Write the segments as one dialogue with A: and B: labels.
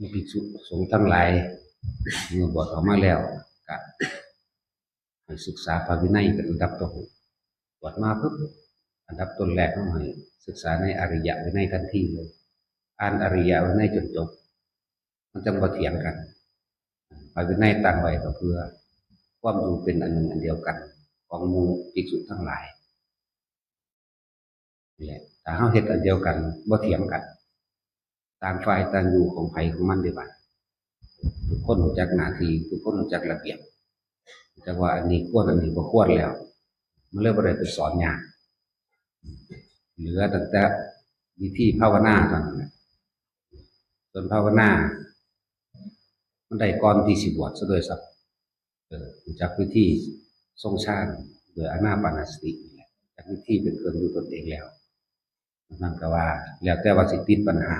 A: มีภิกษุสงฆ์ทั้งหลายเมื่อบวชออกมาแล้วก็ให้ศึกษาพระวินัยเป็นอันดับต้นบวชมาปุ๊บอันดับต้นแรกต้องให้ศึกษาในอริยวินัยทันทีเลยอ่านอริยวินัยจนจบมันจะมาเถียงกันพระวินัยตั้งไว้ก็เพื่อความอยู่เป็นอันหนึ่งอันเดียวกันของหมู่ภิกษุทั้งหลายนี่แหละถ้าเฮาเฮ็ดอันเดียวกันบ่เถียงกันต่างฝ่ายต่างอยู่ของไผของมันได้บัดทุกคนรู้จักหน้าที่ทุกคนรู้จักระเบียบจักว่าอันนี้ควรอันนี้บ่ควรแล้วมันเลยบ่ได้ไปสอนยากเหลือตั้งแต่วิธีภาวนาเท่านั้นแหละส่วนภาวนามันได้ก่อนที่สิบวชซะด้วยซ้ำรู้จักวิธีทรงฌานโดยอานาปานสตินี่แหละจากวิธีเป็นเครื่องดูตนเองแล้วนั่นก็ว่าแล้วแต่ว่าสิติดปัญหา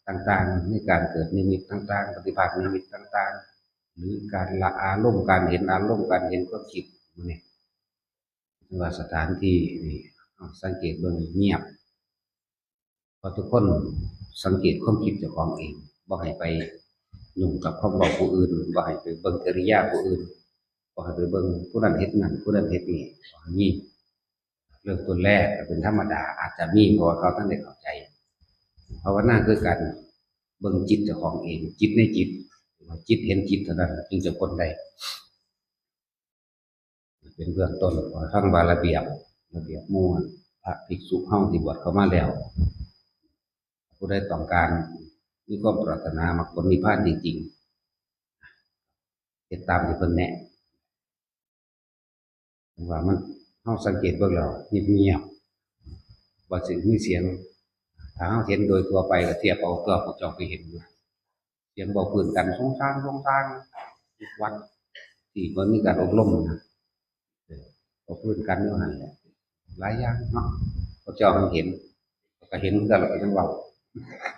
A: ต่างๆในการเกิดนิมิตต่างๆปฏิภาคนิมิตต่างๆหรือการละอารมณ์การเห็นอารมณ์การเห็นความคิดนี่ว่าสถานที่นี่สังเกตเบิ่งเงียบเพราะทุกคนสังเกตความคิดเจ้าของเองบ่ให้ไปยุ่งกับความเว้าผู้อื่นบ่ให้ไปเบิ่งกิริยาผู้อื่นบ่ให้ไปเบิ่งผู้นั้นเฮ็ดนั่นผู้นั้นเฮ็ดนี่บ่ให้มีเรื่องตัวแรกก็เป็นธรรมดาอาจจะมีเพราะว่าเขาท่านได้เข้าใจภาวนาคือการเบิ่งจิตเจ้าของเองจิตในจิตจิตเห็นจิตเท่านั้นจึงจะพ้นได้เป็นเบื้องต้นของทั้งระเบียบหมู่พระภิกษุเฮาที่บวชเข้ามาแล้วผู้ใดต้องการมีความปรารถนามรรคผลนิพพานจริงๆเฮ็ดตามที่เพิ่นแนะว่ามันเฮาสังเกตเบิ่งแล้วเงียบๆว่าสิมีเสียงถ้าเฮาเห็นโดยทั่วไปก็เทียบเอาตัวพวกเจ้าไปเห็นอยู่เสียงเว้าพื้นกันสงสารทุกวัดที่บ่มีการอบรมนะเว้าพื้นกันอยู่หั่นแหละหลายอย่างเนาะพวกเจ้าเห็นก็เห็นกันแล้วก็ยังเว้า